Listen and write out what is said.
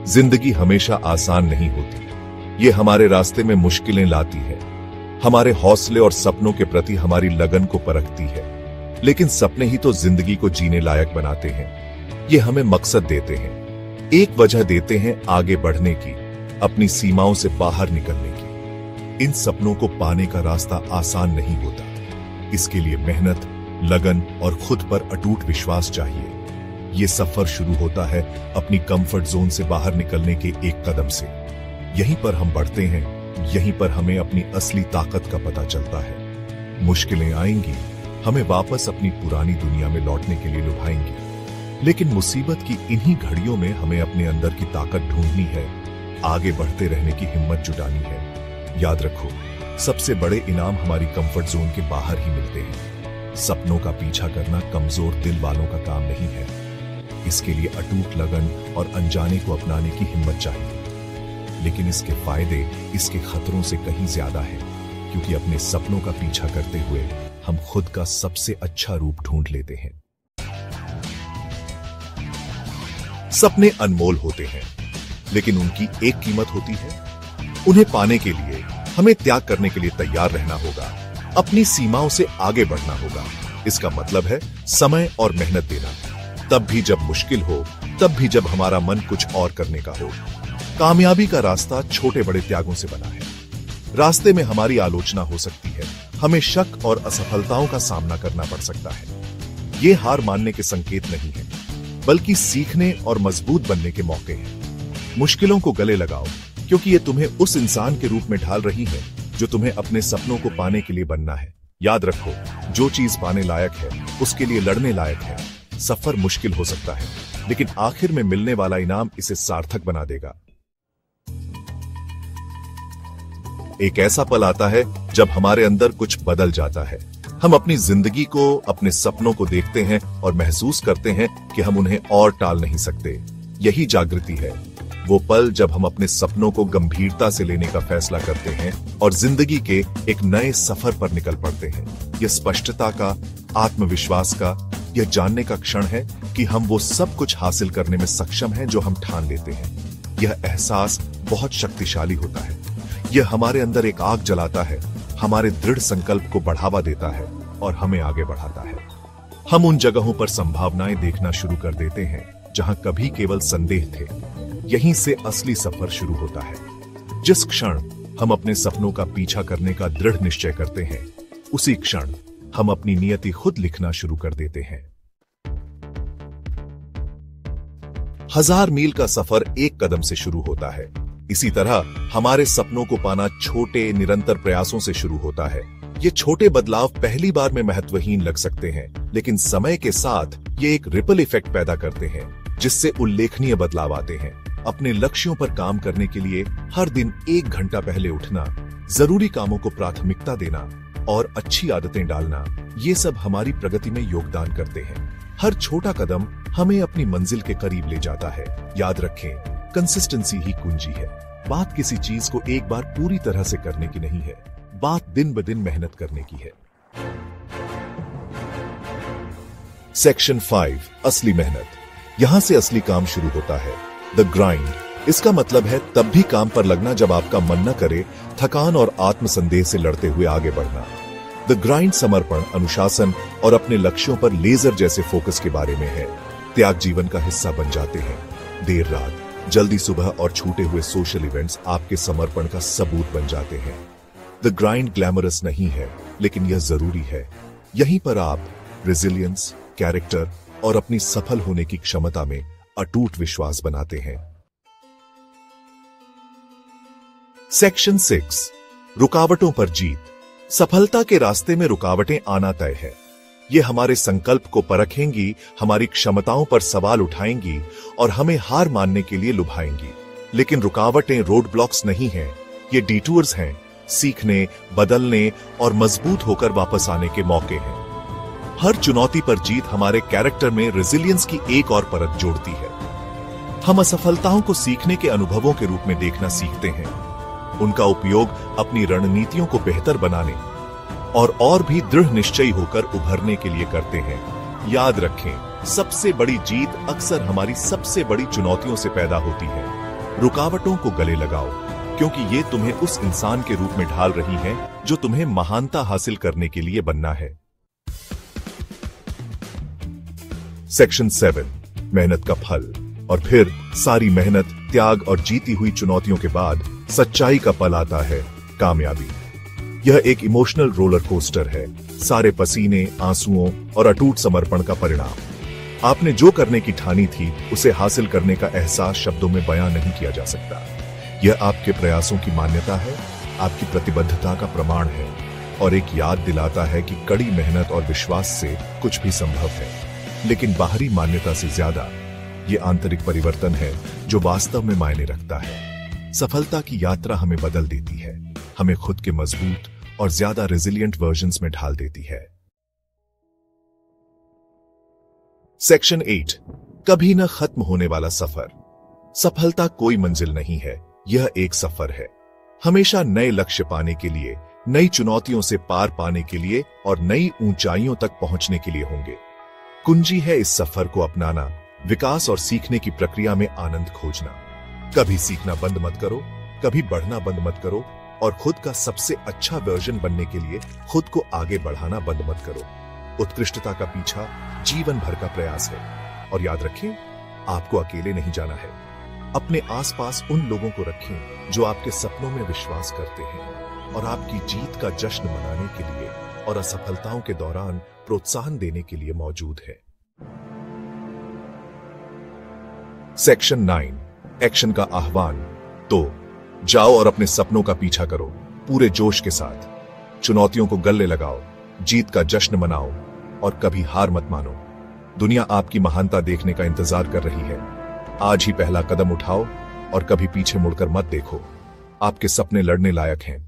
जिंदगी हमेशा आसान नहीं होती। ये हमारे रास्ते में मुश्किलें लाती है, हमारे हौसले और सपनों के प्रति हमारी लगन को परखती है। लेकिन सपने ही तो जिंदगी को जीने लायक बनाते हैं। ये हमें मकसद देते हैं, एक वजह देते हैं आगे बढ़ने की, अपनी सीमाओं से बाहर निकलने की। इन सपनों को पाने का रास्ता आसान नहीं होता। इसके लिए मेहनत, लगन और खुद पर अटूट विश्वास चाहिए। ये सफर शुरू होता है अपनी कंफर्ट जोन से बाहर निकलने के एक कदम से। यहीं पर हम बढ़ते हैं, यहीं पर हमें अपनी असली ताकत का पता चलता है। मुश्किलें आएंगी, हमें वापस अपनी पुरानी दुनिया में लौटने के लिए लुभाएंगी। लेकिन मुसीबत की इन्हीं घड़ियों में हमें अपने अंदर की ताकत ढूंढनी है, आगे बढ़ते रहने की हिम्मत जुटानी है। याद रखो, सबसे बड़े इनाम हमारी कंफर्ट जोन के बाहर ही मिलते हैं। सपनों का पीछा करना कमजोर दिल वालों का काम नहीं है। इसके लिए अटूट लगन और अनजाने को अपनाने की हिम्मत चाहिए। लेकिन इसके फायदे इसके खतरों से कहीं ज्यादा है, क्योंकि अपने सपनों का पीछा करते हुए हम खुद का सबसे अच्छा रूप ढूंढ लेते हैं। सपने अनमोल होते हैं, लेकिन उनकी एक कीमत होती है। उन्हें पाने के लिए हमें त्याग करने के लिए तैयार रहना होगा, अपनी सीमाओं से आगे बढ़ना होगा। इसका मतलब है समय और मेहनत देना, तब भी जब मुश्किल हो, तब भी जब हमारा मन कुछ और करने का हो। कामयाबी का रास्ता छोटे बड़े त्यागों से बना है। रास्ते में हमारी आलोचना हो सकती है, हमें शक और असफलताओं का सामना करना पड़ सकता है। ये हार मानने के संकेत नहीं है, बल्कि सीखने और मजबूत बनने के मौके हैं। मुश्किलों को गले लगाओ, क्योंकि ये तुम्हें उस इंसान के रूप में ढाल रही है जो तुम्हें अपने सपनों को पाने के लिए बनना है। याद रखो, जो चीज पाने लायक है उसके लिए लड़ने लायक है। सफर मुश्किल हो सकता है, लेकिन आखिर में मिलने वाला इनाम इसे सार्थक बना देगा। एक ऐसा पल आता है जब हमारे अंदर कुछ बदल जाता है। हम अपनी जिंदगी को, अपने सपनों को देखते हैं और महसूस करते हैं कि हम उन्हें और टाल नहीं सकते। यही जागृति है, वो पल जब हम अपने सपनों को गंभीरता से लेने का फैसला करते हैं और जिंदगी के एक नए सफर पर निकल पड़ते हैं। यह स्पष्टता का, आत्मविश्वास का, यह जानने का क्षण है कि हम वो सब कुछ हासिल करने में सक्षम हैं जो हम ठान लेते हैं। यह एहसास बहुत शक्तिशाली होता है। यह हमारे अंदर एक आग जलाता है, हमारे दृढ़ संकल्प को बढ़ावा देता है और हमें आगे बढ़ाता है। हम उन जगहों पर संभावनाएं देखना शुरू कर देते हैं जहां कभी केवल संदेह थे। यहीं से असली सफर शुरू होता है। जिस क्षण हम अपने सपनों का पीछा करने का दृढ़ निश्चय करते हैं, उसी क्षण हम अपनी नियति खुद लिखना शुरू कर देते हैं। 1000 मील का सफर एक कदम से शुरू होता है। इसी तरह हमारे सपनों को पाना छोटे निरंतर प्रयासों से शुरू होता है। ये छोटे बदलाव पहली बार में महत्वहीन लग सकते हैं, लेकिन समय के साथ ये एक रिपल इफेक्ट पैदा करते हैं, जिससे उल्लेखनीय बदलाव आते हैं। अपने लक्ष्यों पर काम करने के लिए हर दिन 1 घंटा पहले उठना, जरूरी कामों को प्राथमिकता देना और अच्छी आदतें डालना, ये सब हमारी प्रगति में योगदान करते हैं। हर छोटा कदम हमें अपनी मंजिल के करीब ले जाता है। याद रखें, कंसिस्टेंसी ही कुंजी है। बात किसी चीज को एक बार पूरी तरह से करने की नहीं है, बात दिन ब दिन मेहनत करने की है। सेक्शन 5, असली मेहनत। यहां से असली काम शुरू होता है। The grind. इसका मतलब है तब भी काम पर लगना जब आपका मन न करे, थकान और आत्मसंदेह से लड़ते हुए आगे बढ़ना। द ग्राइंड समर्पण, अनुशासन और अपने लक्ष्यों पर लेजर जैसे फोकस के बारे में है। त्याग जीवन का हिस्सा बन जाते हैं। देर रात, जल्दी सुबह और छूटे हुए सोशल इवेंट्स आपके समर्पण का सबूत बन जाते हैं। द ग्राइंड ग्लैमरस नहीं है, लेकिन यह जरूरी है। यहीं पर आप रेजिलियंस, कैरेक्टर और अपनी सफल होने की क्षमता में अटूट विश्वास बनाते हैं। सेक्शन 6, रुकावटों पर जीत। सफलता के रास्ते में रुकावटें आना तय है। ये हमारे संकल्प को परखेंगी, हमारी क्षमताओं पर सवाल उठाएंगी और हमें हार मानने के लिए लुभाएंगी। लेकिन रुकावटें रोड ब्लॉक्स नहीं हैं, ये डिटूर्स हैं, सीखने, बदलने और मजबूत होकर वापस आने के मौके हैं। हर चुनौती पर जीत हमारे कैरेक्टर में रेजिलियंस की एक और परत जोड़ती है। हम असफलताओं को सीखने के अनुभवों के रूप में देखना सीखते हैं, उनका उपयोग अपनी रणनीतियों को बेहतर बनाने और भी दृढ़ निश्चयी होकर उभरने के लिए करते हैं। याद रखें, सबसे बड़ी जीत अक्सर हमारी सबसे बड़ी चुनौतियों से पैदा होती है। रुकावटों को गले लगाओ, क्योंकि ये तुम्हें उस इंसान के रूप में ढाल रही हैं जो तुम्हें महानता हासिल करने के लिए बनना है। सेक्शन 7, मेहनत का फल। और फिर सारी मेहनत, त्याग और जीती हुई चुनौतियों के बाद सच्चाई का पल आता है, कामयाबी। यह एक इमोशनल रोलर कोस्टर है, सारे पसीने, आंसुओं और अटूट समर्पण का परिणाम। आपने जो करने की ठानी थी उसे हासिल करने का एहसास शब्दों में बयां नहीं किया जा सकता। यह आपके प्रयासों की मान्यता है, आपकी प्रतिबद्धता का प्रमाण है और एक याद दिलाता है कि कड़ी मेहनत और विश्वास से कुछ भी संभव है। लेकिन बाहरी मान्यता से ज्यादा ये आंतरिक परिवर्तन है जो वास्तव में मायने रखता है। सफलता की यात्रा हमें बदल देती है, हमें खुद के मजबूत और ज्यादा रेजिलिएंट वर्जन्स में ढाल देती है। सेक्शन 8, कभी न खत्म होने वाला सफर। सफलता कोई मंजिल नहीं है, यह एक सफर है। हमेशा नए लक्ष्य पाने के लिए, नई चुनौतियों से पार पाने के लिए और नई ऊंचाइयों तक पहुंचने के लिए होंगे। कुंजी है इस सफर को अपनाना, विकास और सीखने की प्रक्रिया में आनंद खोजना। कभी सीखना बंद मत करो, कभी बढ़ना बंद मत करो और खुद का सबसे अच्छा वर्जन बनने के लिए खुद को आगे बढ़ाना बंद मत करो। उत्कृष्टता का पीछा जीवन भर का प्रयास है और याद रखें, आपको अकेले नहीं जाना है। अपने आसपास उन लोगों को रखें जो आपके सपनों में विश्वास करते हैं और आपकी जीत का जश्न मनाने के लिए और असफलताओं के दौरान प्रोत्साहन देने के लिए मौजूद है। सेक्शन 9, एक्शन का आह्वान। तो जाओ और अपने सपनों का पीछा करो पूरे जोश के साथ। चुनौतियों को गले लगाओ, जीत का जश्न मनाओ और कभी हार मत मानो। दुनिया आपकी महानता देखने का इंतजार कर रही है। आज ही पहला कदम उठाओ और कभी पीछे मुड़कर मत देखो। आपके सपने लड़ने लायक हैं,